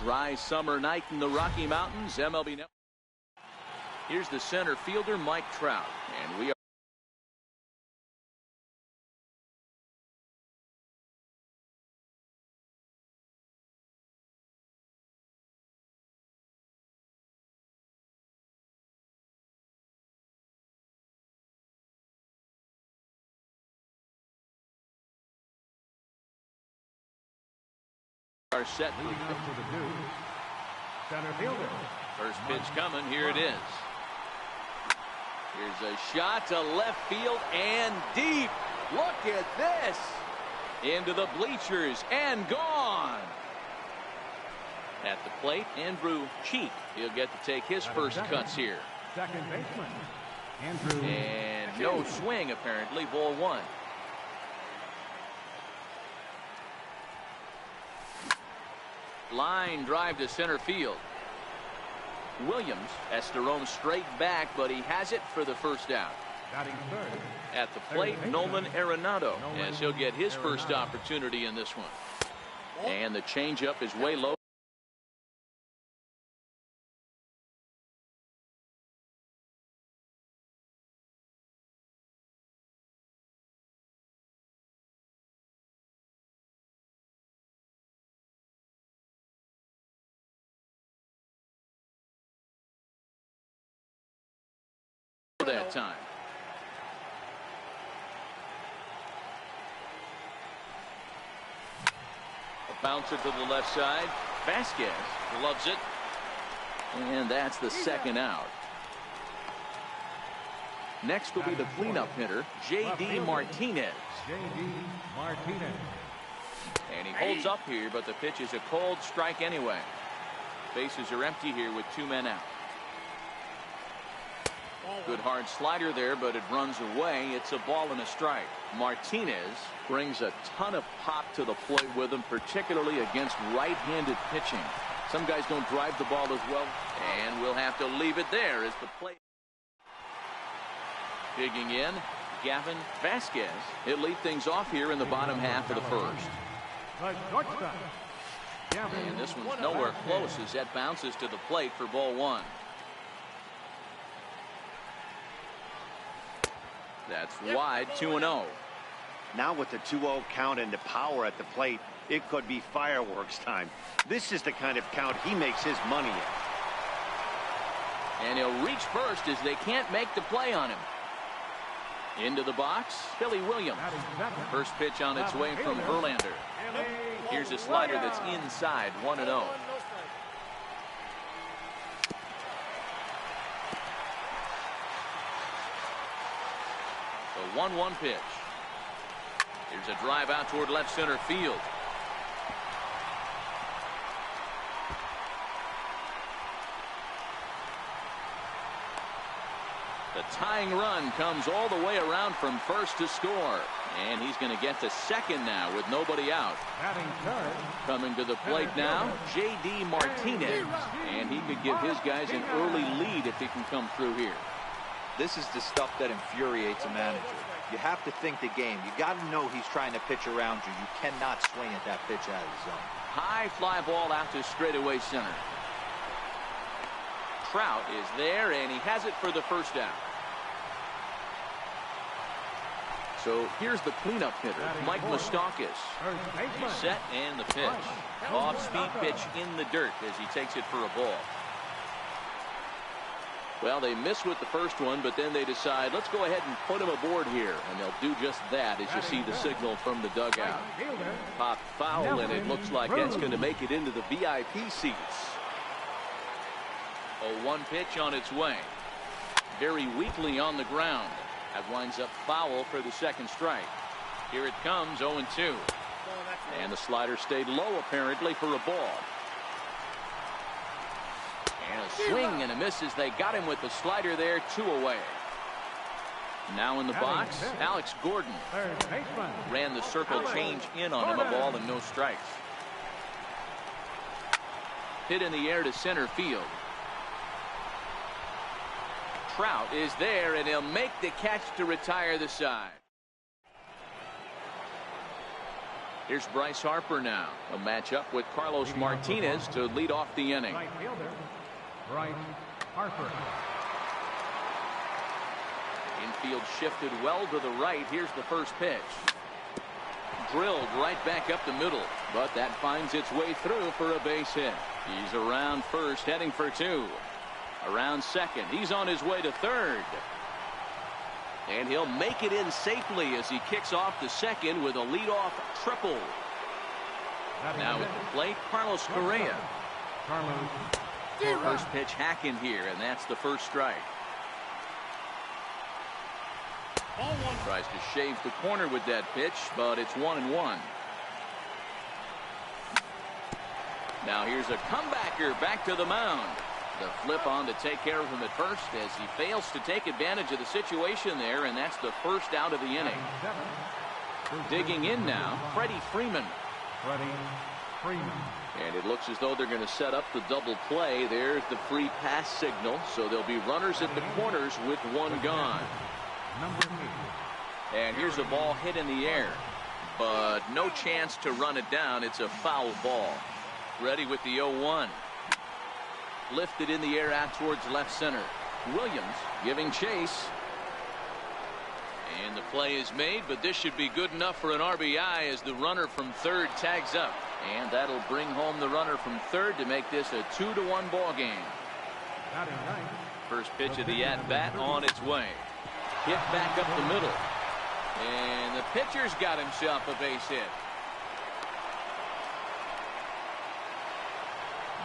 dry summer night in the Rocky Mountains. MLB Network. Here's the center fielder, Mike Trout, and we are set. Center fielder. First pitch coming. Here it is. Here's a shot to left field and deep. Look at this. Into the bleachers and gone. At the plate, Andrew Cheek. He'll get to take his first cuts here. Second baseman, Andrew. And no swing, apparently. Ball one. Line drive to center field. Williams has to roam straight back, but he has it for the first out. Batting third. At the plate, Nolan Arenado, as he'll get his first opportunity in this one. And the changeup is way low. That time. A bouncer to the left side. Vasquez loves it. And that's the second out. Next will be the cleanup hitter, J.D. Martinez. J.D. Martinez. And he holds up here, but the pitch is a cold strike anyway. Bases are empty here with two men out. Good hard slider there, but it runs away. It's a ball and a strike. Martinez brings a ton of pop to the plate with him, particularly against right-handed pitching. Some guys don't drive the ball as well, and we'll have to leave it there as the plate. Digging in, Gavin Vasquez. He'll lead things off here in the bottom half of the first. And this one's nowhere close as that bounces to the plate for ball one. That's wide, 2-0. Now with the 2-0 count and the power at the plate, it could be fireworks time. This is the kind of count he makes his money in. And he'll reach first as they can't make the play on him. Into the box, Billy Williams. First pitch on its way from Verlander. Here's a slider that's inside, 1-0. The 1-1 pitch. Here's a drive out toward left center field. The tying run comes all the way around from first to score. And he's going to get to second now with nobody out. Coming to the plate now, J.D. Martinez. And he could give his guys an early lead if he can come through here. This is the stuff that infuriates a manager. You have to think the game. You got to know he's trying to pitch around you. You cannot swing at that pitch out of the zone. High fly ball out to straightaway center. Trout is there, and he has it for the first out. So here's the cleanup hitter, Mike Moustakas. He's set, and the pitch. Off-speed pitch in the dirt as he takes it for a ball. Well, they miss with the first one, but then they decide, let's go ahead and put him aboard here. And they'll do just that as you see the signal from the dugout. Pop foul, and it looks like that's going to make it into the VIP seats. A 1 pitch on its way. Very weakly on the ground. That winds up foul for the second strike. Here it comes, 0-2. And the slider stayed low, apparently, for a ball. And a swing and a miss as they got him with the slider there, 2 away. Now in the box, Alex Gordon. Ran the circle change in on him, a ball and no strikes. Hit in the air to center field. Trout is there, and he'll make the catch to retire the side. Here's Bryce Harper now. A matchup with Carlos Martinez to lead off the inning. Right fielder, Bryce Harper. Infield shifted well to the right. Here's the first pitch. Drilled right back up the middle, but that finds its way through for a base hit. He's around first, heading for two. Around second, he's on his way to third. And he'll make it in safely as he kicks off the second with a leadoff triple. Now at the plate, Carlos Correa. First pitch hacking here, and that's the first strike. Tries to shave the corner with that pitch, but it's 1-1. Now here's a comebacker back to the mound. The flip on to take care of him at first as he fails to take advantage of the situation there, and that's the first out of the inning. Digging in now, Freddie Freeman. And it looks as though they're going to set up the double play. There's the free pass signal, so there'll be runners at the corners with one gone. And here's a ball hit in the air, but no chance to run it down. It's a foul ball. Ready with the 0-1. Lifted in the air out towards left center. Williams giving chase. And the play is made, but this should be good enough for an RBI as the runner from third tags up. And that'll bring home the runner from third to make this a 2-1 ball game. First pitch of the at-bat on its way. Hit back up the middle. And the pitcher's got himself a base hit.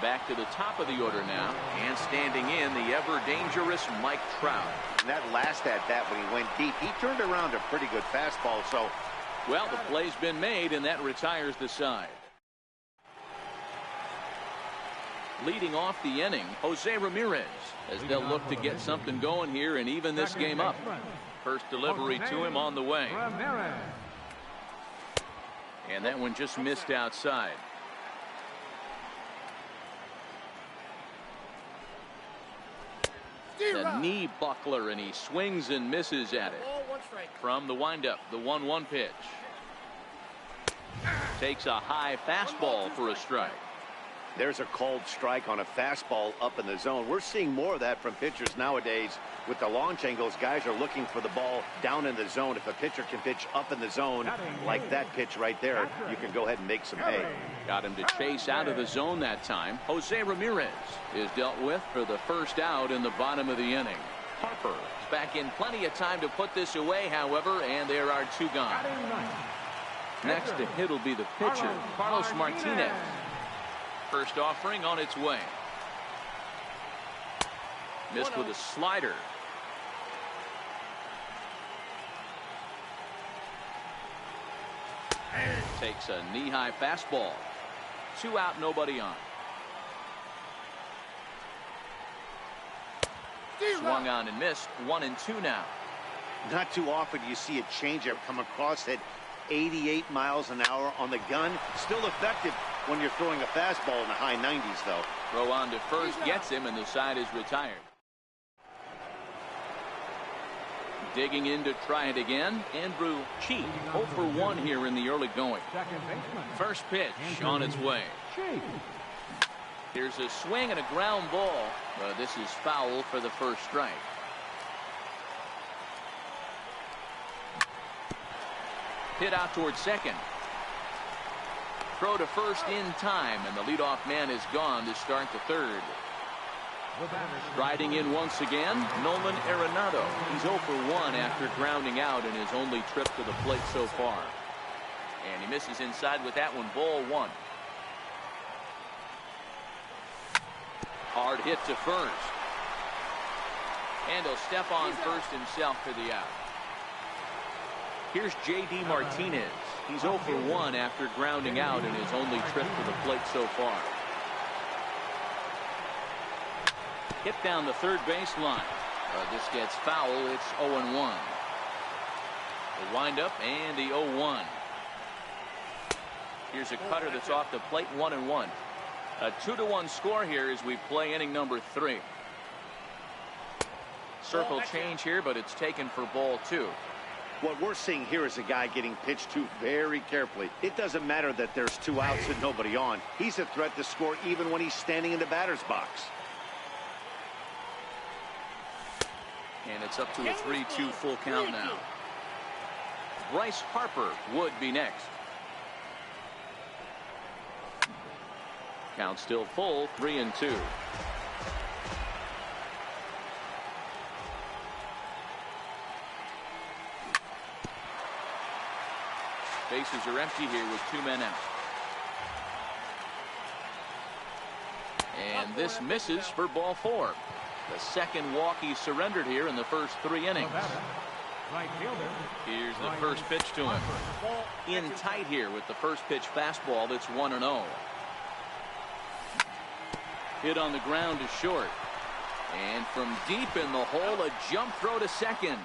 Back to the top of the order now, and standing in, the ever-dangerous Mike Trout. And that last at-bat when he went deep, he turned around a pretty good fastball. So, well, the play's been made, and that retires the side. Leading off the inning, Jose Ramirez, as they'll look to get something going here and even this game up. First delivery to him on the way. And that one just missed outside. The knee buckler, and he swings and misses at it. From the windup, the 1-1 pitch. Takes a high fastball for a strike. There's a called strike on a fastball up in the zone. We're seeing more of that from pitchers nowadays. With the launch angles, guys are looking for the ball down in the zone. If a pitcher can pitch up in the zone like that pitch right there, you can go ahead and make some hay. Got him to chase out of the zone that time. Jose Ramirez is dealt with for the first out in the bottom of the inning. Harper is back in plenty of time to put this away, however, and there are two gone. Next to hit will be the pitcher, Carlos Martinez. First offering on its way. Missed with a slider. Takes a knee-high fastball. 2 out, nobody on. Swung on and missed. 1-2 now. Not too often you see a changeup come across at 88 miles an hour on the gun. Still effective when you're throwing a fastball in the high 90s, though. Throw on to first gets him, and the side is retired. Digging in to try it again, Andrew Cheek, 0 for 1 here in the early going. First pitch on its way. Here's a swing and a ground ball. This is foul for the first strike. Hit out towards second. Throw to first in time, and the leadoff man is gone to start the third. Riding in once again, Nolan Arenado. He's 0 for 1 after grounding out in his only trip to the plate so far. And he misses inside with that one, ball 1. Hard hit to first. And he'll step on first himself for the out. Here's J.D. Martinez. He's 0 for 1 after grounding out in his only trip to the plate so far. Hit down the third baseline. This gets foul. It's 0-1. The windup and the 0-1. Here's a cutter that's off the plate, 1-1. A 2-1 score here as we play inning number 3. Circle change here, but it's taken for ball 2. What we're seeing here is a guy getting pitched to very carefully. It doesn't matter that there's 2 outs and nobody on. He's a threat to score even when he's standing in the batter's box. And it's up to a 3-2 full count now. Bryce Harper would be next. Count still full, 3-2. Bases are empty here with 2 men out. And this misses for ball 4. The second walk he surrendered here in the first 3 innings. Here's the first pitch to him. In tight here with the first pitch fastball that's 1-0. Hit on the ground to short. And from deep in the hole, a jump throw to second.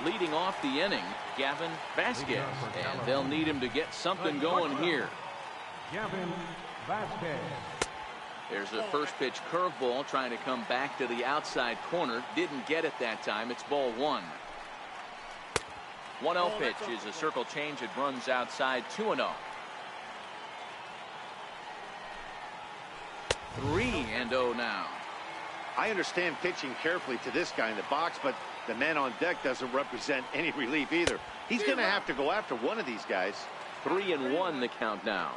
Leading off the inning, Gavin Vasquez. And they'll need him to get something going here. Gavin Vasquez. There's a first pitch curveball trying to come back to the outside corner. Didn't get it that time. It's ball 1. 1-0 pitch is a circle change. It runs outside 2-0. 3-0 now. I understand pitching carefully to this guy in the box, but the man on deck doesn't represent any relief either. He's going to have to go after one of these guys. 3-1 the count now.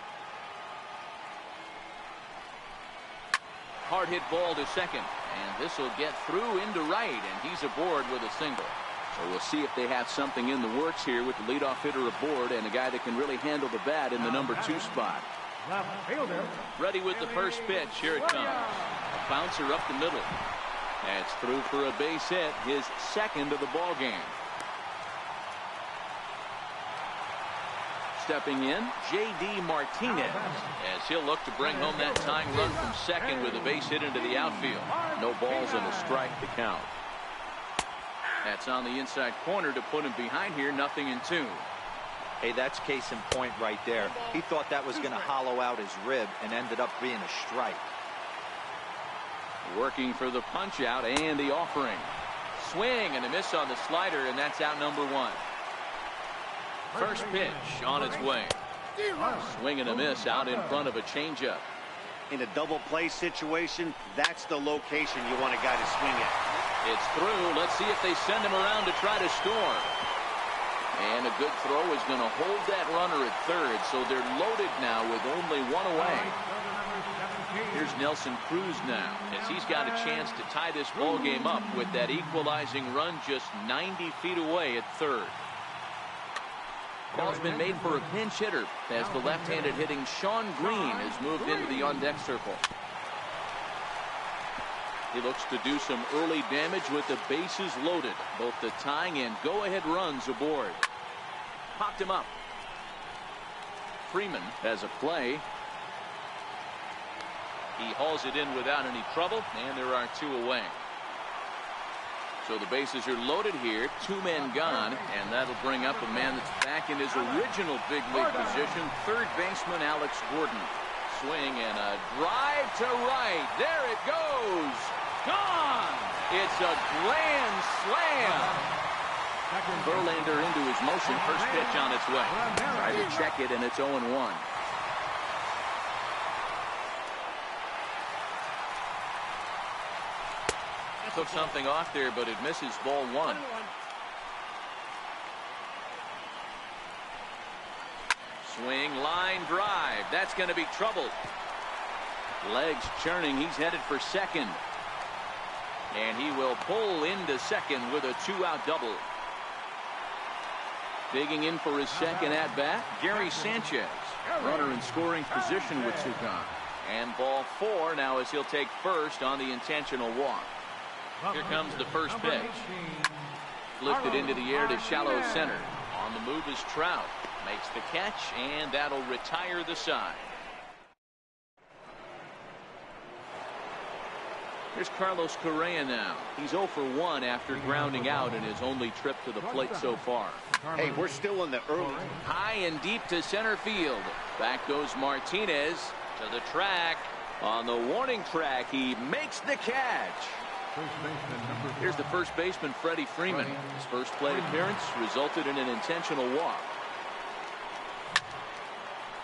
Hard hit ball to second, and this will get through into right, and he's aboard with a single. So we'll see if they have something in the works here with the leadoff hitter aboard and a guy that can really handle the bat in the number 2 spot. Ready with the first pitch. Here it comes. A bouncer up the middle. That's through for a base hit, his second of the ball game. Stepping in, J.D. Martinez, as he'll look to bring home that tying run from second with a base hit into the outfield. No balls and a strike to count. That's on the inside corner to put him behind here, 0-2. Hey, that's case in point right there. He thought that was going to hollow out his rib and ended up being a strike. Working for the punch out and the offering. Swing and a miss on the slider, and that's out number 1. First pitch on its way. Swing and a miss out in front of a changeup. In a double play situation, that's the location you want a guy to swing at. It's through. Let's see if they send him around to try to score. And a good throw is going to hold that runner at third, so they're loaded now with only 1 away. Here's Nelson Cruz now, as he's got a chance to tie this ball game up with that equalizing run just 90 feet away at third. Ball's been made for a pinch hitter as the left-handed hitting Sean Green has moved into the on-deck circle. He looks to do some early damage with the bases loaded. Both the tying and go-ahead runs aboard. Popped him up. Freeman has a play. He hauls it in without any trouble, and there are 2 away. So the bases are loaded here, 2 men gone, and that'll bring up a man that's back in his original big league position, third baseman Alex Gordon. Swing and a drive to right. There it goes. Gone. It's a grand slam. Verlander into his motion. First pitch on its way. Try to check it, and it's 0-1. Took something off there, but it misses, ball 1. Swing, line drive. That's going to be trouble. Legs churning. He's headed for second. And he will pull into second with a 2-out double. Digging in for his second at-bat, Gary Sanchez. Runner in scoring position with 2 gone. And ball 4 now as he'll take first on the intentional walk. Here comes the first pitch. Lifted into the air to shallow center. On the move is Trout. Makes the catch, and that'll retire the side. Here's Carlos Correa now. He's 0 for 1 after grounding out in his only trip to the plate so far. Hey, we're still in the early. High and deep to center field. Back goes Martinez to the track. On the warning track, he makes the catch. First baseman, number 5. Here's the first baseman, Freddie Freeman. His first plate appearance resulted in an intentional walk.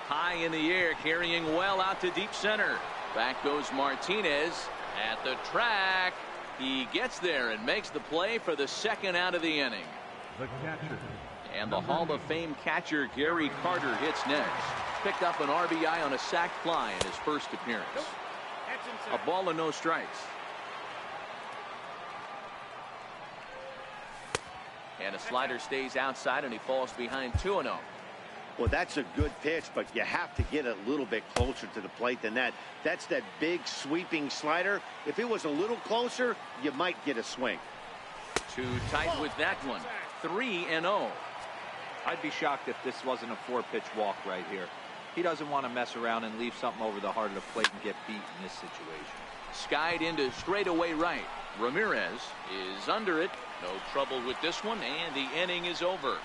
High in the air, carrying well out to deep center. Back goes Martinez at the track. He gets there and makes the play for the second out of the inning. The catcher. And the Hall of Fame catcher Gary Carter hits next. Picked up an RBI on a sac fly in his first appearance. A ball and no strikes. And a slider stays outside and he falls behind 2-0. Well, that's a good pitch, but you have to get a little bit closer to the plate than that. That's that big sweeping slider. If it was a little closer, you might get a swing. Too tight with that one. 3-0. I'd be shocked if this wasn't a 4-pitch walk right here. He doesn't want to mess around and leave something over the heart of the plate and get beat in this situation. Skied into straightaway right. Ramirez is under it. No trouble with this one, and the inning is over.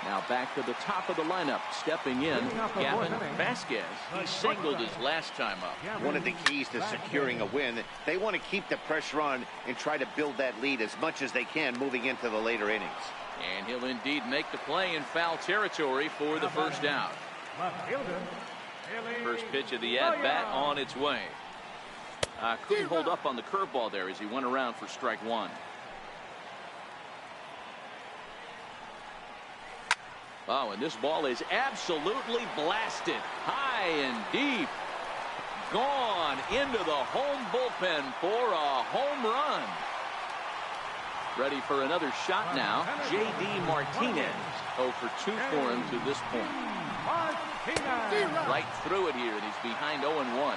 Now back to the top of the lineup. Stepping in, Gavin Vasquez. He singled his last time up. One of the keys to securing a win, they want to keep the pressure on and try to build that lead as much as they can moving into the later innings. And he'll indeed make the play in foul territory for the first out. First pitch of the at-bat on its way. Couldn't hold up on the curveball there as he went around for strike one. Oh, and this ball is absolutely blasted. High and deep. Gone into the home bullpen for a home run. Ready for another shot now. J.D. Martinez. 0 for 2 for him to this point. Right through it here, and he's behind 0-1.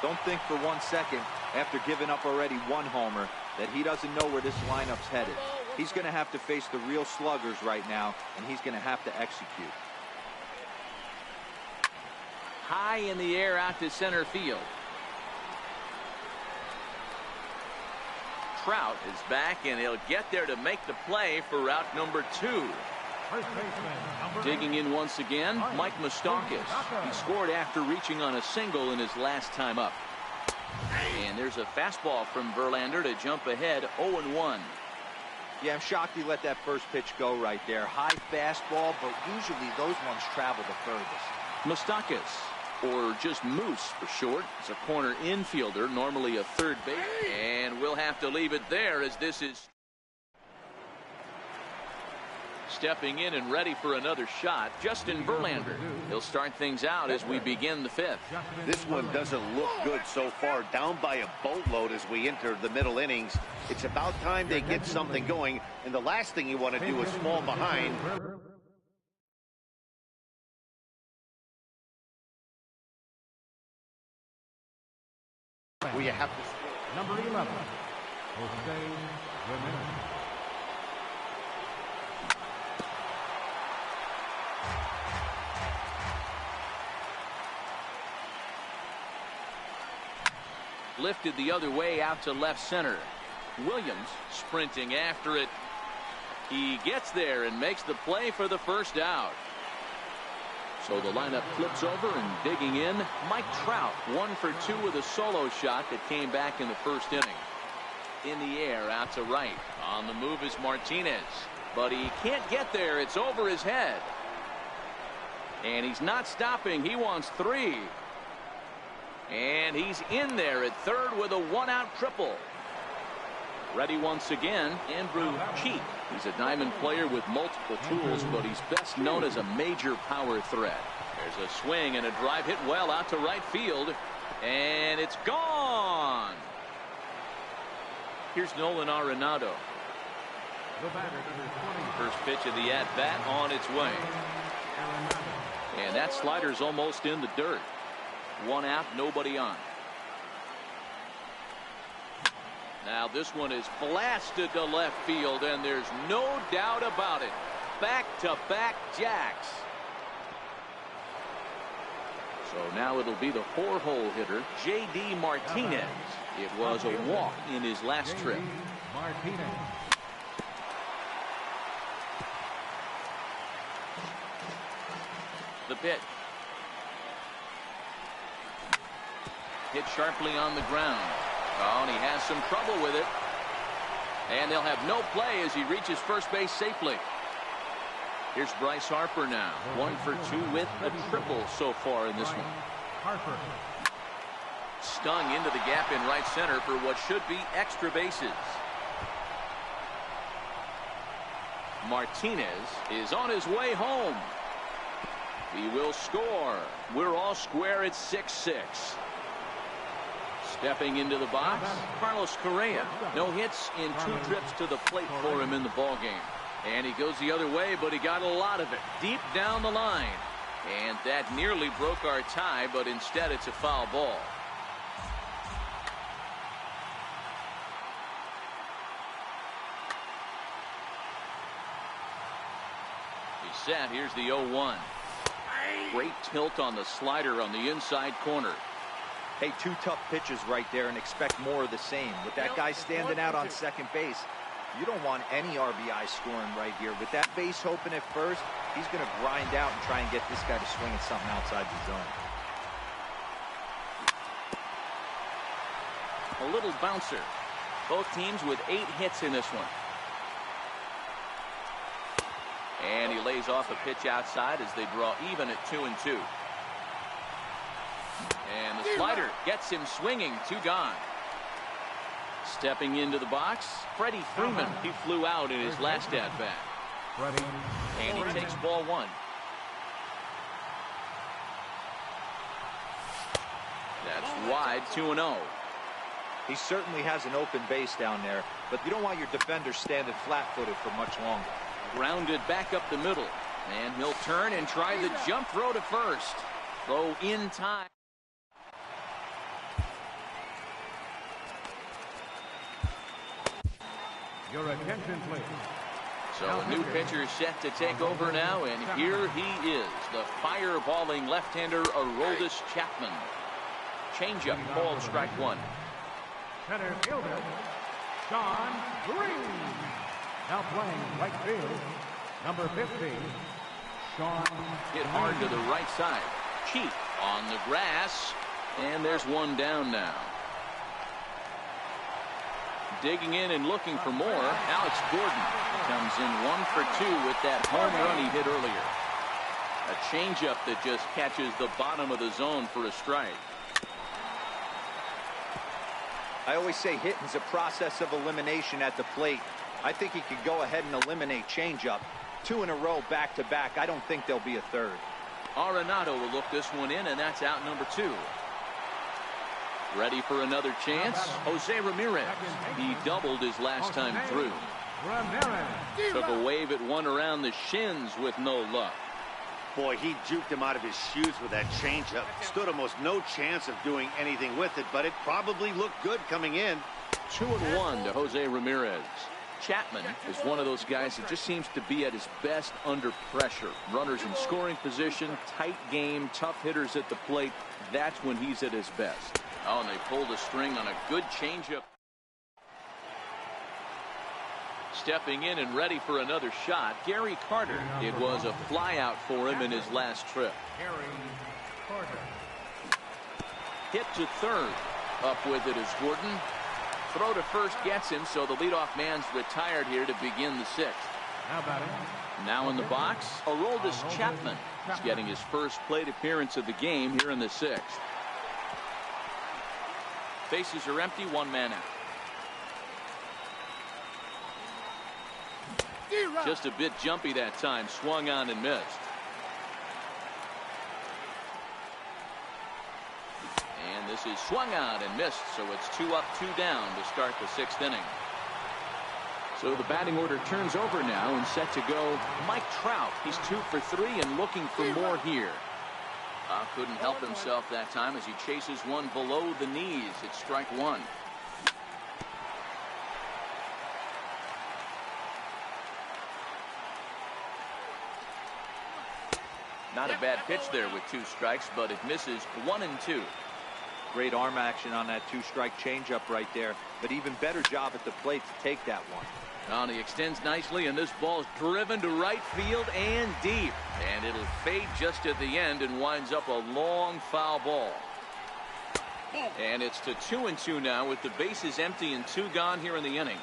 Don't think for 1 second, after giving up already 1 homer, that he doesn't know where this lineup's headed. He's going to have to face the real sluggers right now, and he's going to have to execute. High in the air out to center field. Trout is back, and he'll get there to make the play for route number 2. Digging in once again, Mike Moustakas. He scored after reaching on a single in his last time up. And there's a fastball from Verlander to jump ahead 0-1. Yeah, I'm shocked he let that first pitch go right there. High fastball, but usually those ones travel the furthest. Moustakas, or just Moose for short, is a corner infielder, normally a third base. And we'll have to leave it there as this is stepping in and ready for another shot, Justin Verlander. He'll start things out as we begin the 5th. This one doesn't look good so far. Down by a boatload as we enter the middle innings. It's about time they get something going, and the last thing you want to do is fall behind. Well, you have to score. Number 11, Jose Ramirez. Lifted the other way out to left center. Williams sprinting after it. He gets there and makes the play for the first out. So the lineup flips over, and digging in, Mike Trout, 1 for 2 with a solo shot that came back in the first inning. In the air out to right. On the move is Martinez, but he can't get there. It's over his head. And he's not stopping. He wants 3. And he's in there at third with a 1-out triple. Ready once again, Andrew Cheek. He's a diamond player with multiple tools, but he's best known as a major power threat. There's a swing and a drive hit well out to right field, and it's gone. Here's Nolan Arenado. First pitch of the at-bat on its way. And that slider's almost in the dirt. 1 out, nobody on. Now this one is blasted to left field, and there's no doubt about it. Back-to-back jacks. So now it'll be the 4-hole hitter, J.D. Martinez. It was a walk in his last trip. Martinez. The pitch. hit sharply on the ground. Oh, and he has some trouble with it. And they'll have no play as he reaches first base safely. Here's Bryce Harper now. 1 for 2 with a triple so far in this one. Harper. Stung into the gap in right center for what should be extra bases. Martinez is on his way home. He will score. We're all square at 6-6. Stepping into the box, Carlos Correa. No hits in 2 trips to the plate for him in the ballgame. And he goes the other way, but he got a lot of it deep down the line. And that nearly broke our tie, but instead it's a foul ball. He's set. Here's the 0-1. Great tilt on the slider on the inside corner. Hey, 2 tough pitches right there, and expect more of the same. With that guy standing out on second base, you don't want any RBI scoring right here. With that base open at first, he's going to grind out and try and get this guy to swing at something outside the zone. A little bouncer. Both teams with 8 hits in this one. And he lays off a pitch outside as they draw even at 2-2. And the slider gets him swinging. 2 gone. Stepping into the box, Freddie Freeman. He flew out in his last at-bat. And he takes ball 1. That's wide. 2-0. He certainly has an open base down there, but you don't want your defender standing flat-footed for much longer. Grounded back up the middle. And he'll turn and try the jump throw to first. Throw in time. Your attention, please. So a new pitcher is set to take over now, and here he is, the fireballing left-hander Aroldis Chapman. Changeup called strike 1. Center fielder, Sean Green. Now playing right field, number 50, Sean. Hit hard to the right side. Cheap on the grass, and there's 1 down now. Digging in and looking for more, Alex Gordon comes in 1 for 2 with that home run he hit earlier. A changeup that just catches the bottom of the zone for a strike. I always say hitting's a process of elimination at the plate. I think he could go ahead and eliminate changeup. 2 in a row back-to-back. I don't think there'll be a third. Arenado will look this one in, and that's out number 2. Ready for another chance? Jose Ramirez. He doubled his last time through. Took a wave at one around the shins with no luck. Boy, he juked him out of his shoes with that changeup. Stood almost no chance of doing anything with it, but it probably looked good coming in. 2-1 to Jose Ramirez. Chapman is one of those guys that just seems to be at his best under pressure. Runners in scoring position, tight game, tough hitters at the plate. That's when he's at his best. Oh, and they pulled a string on a good changeup. Stepping in and ready for another shot, Gary Carter. It was a flyout for him in his last trip. Hit to third. Up with it is Gordon. Throw to first gets him, so the leadoff man's retired here to begin the 6th. Now in the box, Aroldis Chapman is getting his first plate appearance of the game here in the 6th. Bases are empty, 1 man out. Just a bit jumpy that time, swung on and missed. And this is swung on and missed, so it's 2 up, 2 down to start the 6th inning. So the batting order turns over now and set to go Mike Trout. He's 2 for 3 and looking for more here. Couldn't help himself that time as he chases one below the knees. It's strike 1. Not a bad pitch there with 2 strikes, but it misses 1 and 2. Great arm action on that 2-strike changeup right there, but even better job at the plate to take that one. And he extends nicely, and this ball's driven to right field and deep. And it'll fade just at the end and winds up a long foul ball. And it's to 2-2 now with the bases empty and 2 gone here in the inning.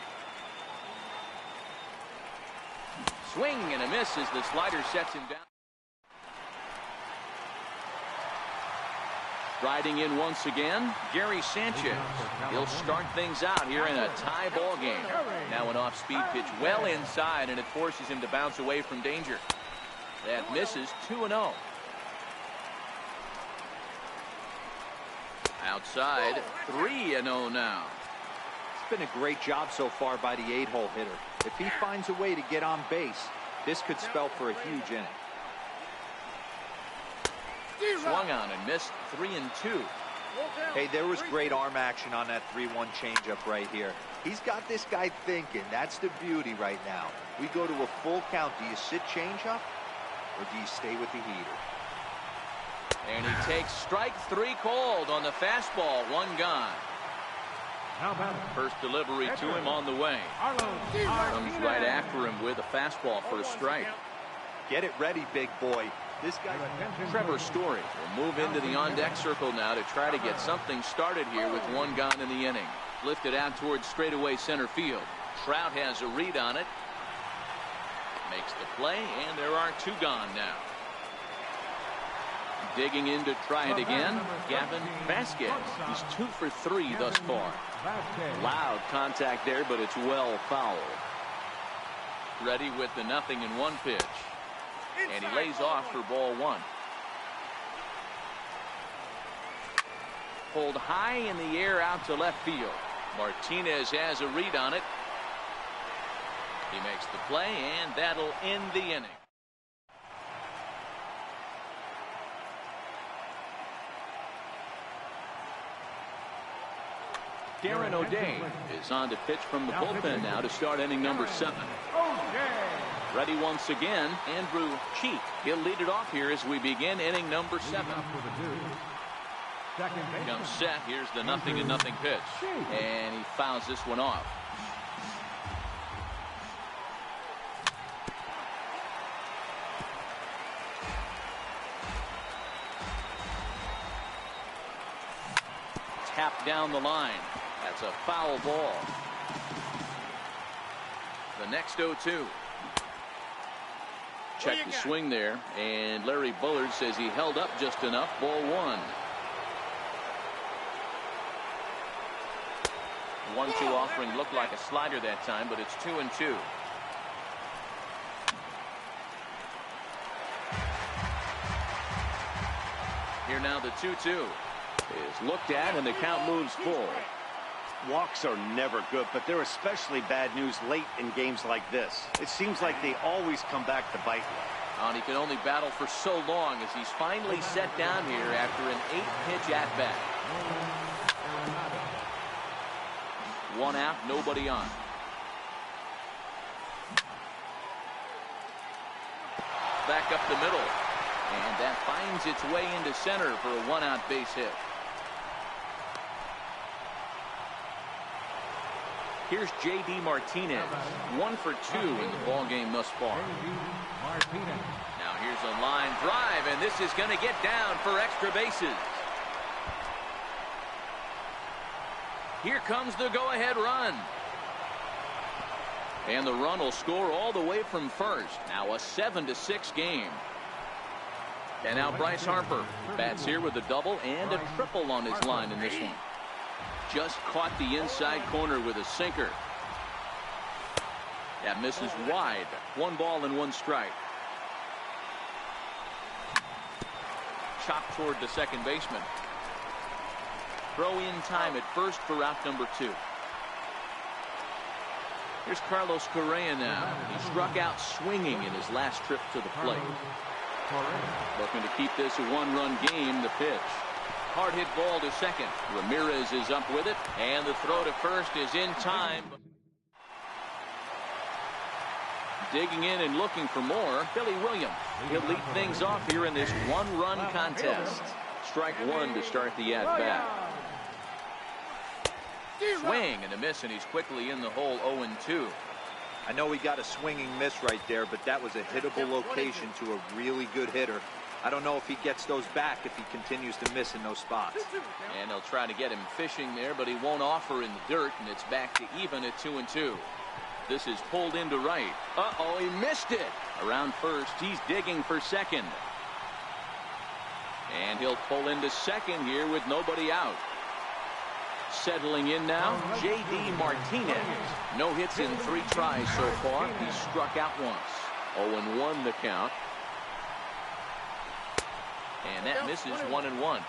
Swing and a miss as the slider sets him down. Riding in once again, Gary Sanchez. He'll start things out here in a tie ball game. Now an off-speed pitch well inside, and it forces him to bounce away from danger. That misses. 2-0. Outside, 3-0 now. It's been a great job so far by the 8-hole hitter. If he finds a way to get on base, this could spell for a huge inning. Swung on and missed. 3-2. Hey, there was great arm action on that 3-1 changeup right here. He's got this guy thinking. That's the beauty right now. We go to a full count. Do you sit changeup or do you stay with the heater? And he takes strike 3 called on the fastball. 1 gone. First delivery to him on the way. Comes right after him with a fastball for a strike. Get it ready, big boy. This guy. Trevor Story will move into the on-deck circle now to try to get something started here with 1 gone in the inning. Lifted out towards straightaway center field. Trout has a read on it. Makes the play, and there are 2 gone now. Digging in to try it again, Gavin Vasquez. He's 2 for 3 thus far. Loud contact there, but it's well fouled. Ready with the 0-1 pitch. And he lays off for ball 1. Pulled high in the air out to left field. Martinez has a read on it. He makes the play, and that'll end the inning. Darren O'Day is on to pitch from the bullpen now to start inning number 7. Ready once again, Andrew Cheek. He'll lead it off here as we begin inning number 7. Comes set. Here's the 0-0 pitch. And he fouls this one off. Tapped down the line. That's a foul ball. The next 0-2. Check the swing there, and Larry Bullard says he held up just enough. Ball 1. 1-2 offering looked like a slider that time, but it's 2-2. Here now the 2-2 is looked at, and the count moves full. Walks are never good, but they're especially bad news late in games like this. It seems like they always come back to bite you. And he can only battle for so long as he's finally set down here after an 8-pitch at-bat. 1 out, nobody on. Back up the middle. And that finds its way into center for a 1-out base hit. Here's J.D. Martinez, 1 for 2 in the ball game thus far. Now here's a line drive, and this is going to get down for extra bases. Here comes the go-ahead run. And the run will score all the way from first. Now a 7-6 game. And now Bryce Harper bats here with a double and a triple on his line in this one. Just caught the inside corner with a sinker. That misses wide. 1 ball and 1 strike. Chopped toward the second baseman. Throw in time at first for out number 2. Here's Carlos Correa now. He struck out swinging in his last trip to the plate. Looking to keep this a 1-run game. The pitch. Hard hit ball to second. Ramirez is up with it, and the throw to first is in time. Digging in and looking for more, Billy Williams. He'll lead things off here in this 1-run contest. Strike 1 to start the at-bat. Swing and a miss, and he's quickly in the hole. 0-2. I know he got a swinging miss right there, but that was a hittable location to a really good hitter. I don't know if he gets those back if he continues to miss in those spots. And they'll try to get him fishing there, but he won't offer in the dirt, and it's back to even at 2-2. This is pulled into right. Uh-oh, he missed it. Around first, he's digging for second. And he'll pull into second here with nobody out. Settling in now, J.D. Martinez. No hits in 3 tries so far. He struck out once. 0-1 the count. And that misses 1-1.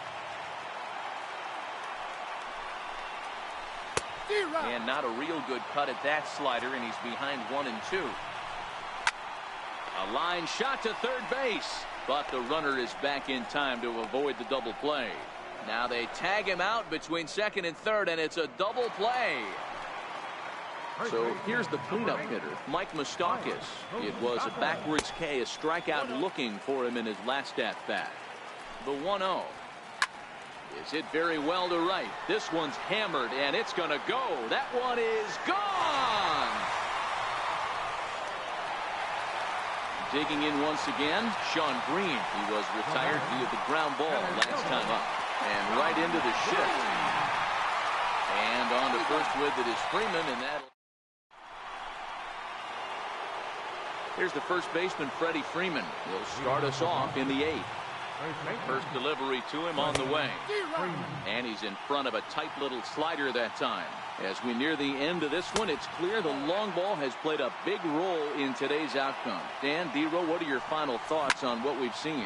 And not a real good cut at that slider, and he's behind 1-2. A line shot to third base, but the runner is back in time to avoid the double play. Now they tag him out between second and third, and it's a double play. So here's the cleanup hitter, Mike Moustakas. It was a backwards K, a strikeout looking for him in his last at-bat. The 1-0. Is hit very well to right. This one's hammered, and it's going to go. That one is gone. Digging in once again, Shawn Green. He was retired via the ground ball last time up. And right into the shift. And on to first with it is Freeman, and that. Here's the first baseman, Freddie Freeman. He'll start us off in the 8th. First delivery to him on the way. And he's in front of a tight little slider that time. As we near the end of this one, it's clear the long ball has played a big role in today's outcome. Dan, Dero, what are your final thoughts on what we've seen?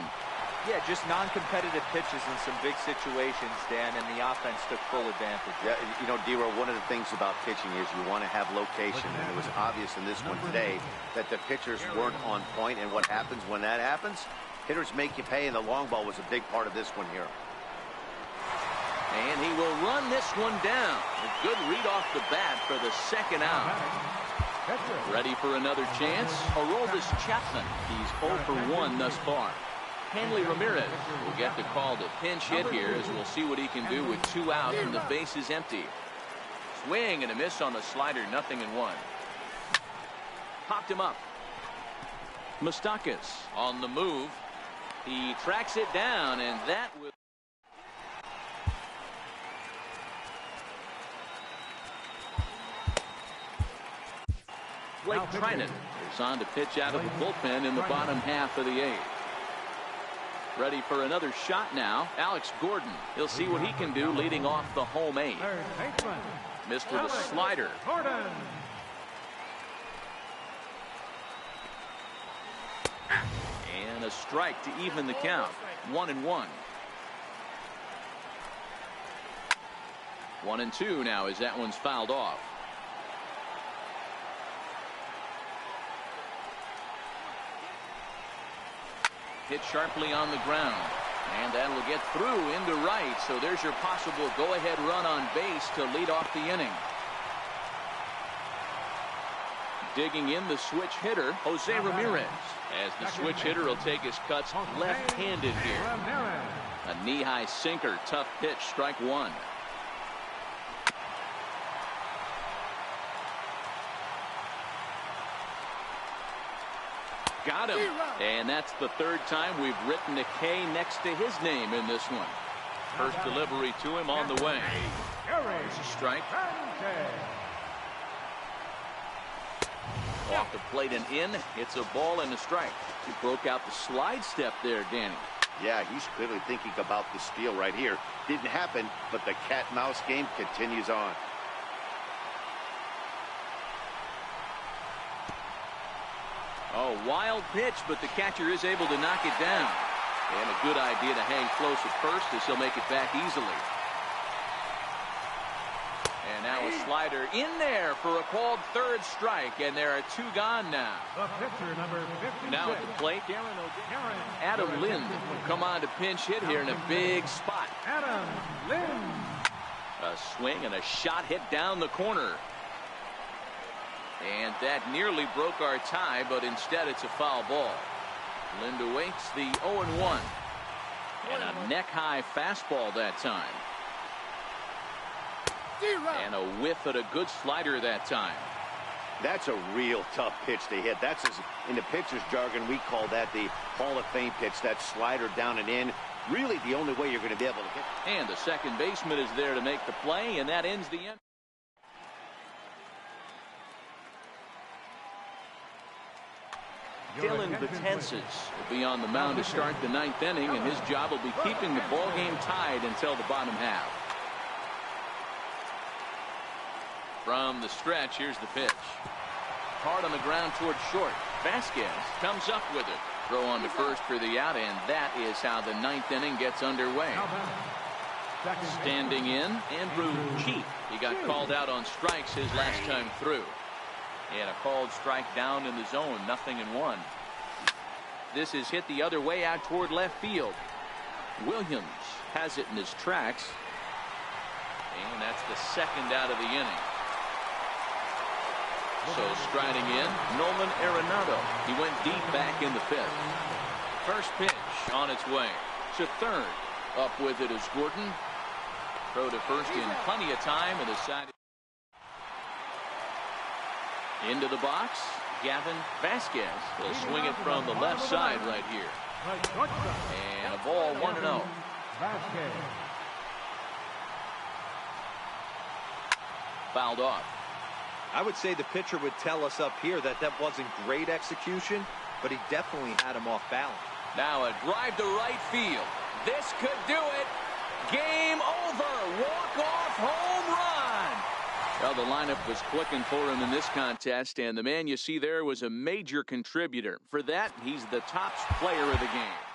Yeah, just non-competitive pitches in some big situations, Dan, and the offense took full advantage. Yeah, you know, Dero, one of the things about pitching is you want to have location, and it was obvious in this one today that the pitchers weren't on point, and what happens when that happens? Hitters make you pay, and the long ball was a big part of this one here. And he will run this one down. A good read off the bat for the second out. Ready for another chance? Aroldis Chapman. He's 0 for 1 thus far. Hanley Ramirez will get the call to pinch hit here, as we'll see what he can do with 2 out and the base is empty. Swing and a miss on the slider, 0-1. Popped him up. Moustakas on the move. He tracks it down, and that will. Blake Trinan is on to pitch out of the bullpen in the bottom half of the 8th. Ready for another shot now. Alex Gordon. He'll see what he can do leading off the home 8. Missed with a slider. And a strike to even the count. 1-1. 1-2 now as that one's fouled off. Hit sharply on the ground. And that'll get through into right. So there's your possible go-ahead run on base to lead off the inning. Digging in the switch hitter, Jose Ramirez. As the switch hitter will take his cuts left-handed here. A knee-high sinker, tough pitch, strike 1. Got him. And that's the 3rd time we've written a K next to his name in this one. First delivery to him on the way. There's a strike. Off the plate and in. It's a ball and a strike. He broke out the slide step there, Danny. Yeah, he's clearly thinking about the steal right here. Didn't happen, but the cat-mouse game continues on. Oh, wild pitch, but the catcher is able to knock it down. And a good idea to hang close at first as he'll make it back easily. And now a slider in there for a called 3rd strike, and there are 2 gone now. The pitcher, number 56. Now at the plate, Adam Lind will come on to pinch hit here in a big spot. Adam Lind. A swing and a shot hit down the corner. And that nearly broke our tie, but instead it's a foul ball. Lind awaits the 0-1. And a neck-high fastball that time. And a whiff at a good slider that time. That's a real tough pitch to hit. That's, in the pitcher's jargon, we call that the Hall of Fame pitch. That slider down and in. Really the only way you're going to be able to hit. And the second baseman is there to make the play, and that ends the end. Dylan Betances will be on the mound to start the ninth inning, and his job will be keeping the ball game tied until the bottom half. From the stretch, here's the pitch. Hard on the ground toward short. Vasquez comes up with it. Throw on to first for the out, and that is how the ninth inning gets underway. Standing in, Andrew Cheek. He got called out on strikes his last time through. And a called strike down in the zone, 0-1. This is hit the other way out toward left field. Williams has it in his tracks. And that's the second out of the inning. So striding in, Nolan Arenado. He went deep back in the fifth. First pitch on its way to third. Up with it is Gordon. Throw to first in plenty of time, and the side. Into the box, Gavin Vasquez will swing it from the left side right here. And a ball 1-0. Fouled off. I would say the pitcher would tell us up here that that wasn't great execution, but he definitely had him off balance. Now a drive to right field. This could do it. Game over. Walk-off home run. Well, the lineup was clicking for him in this contest, and the man you see there was a major contributor. For that, he's the top player of the game.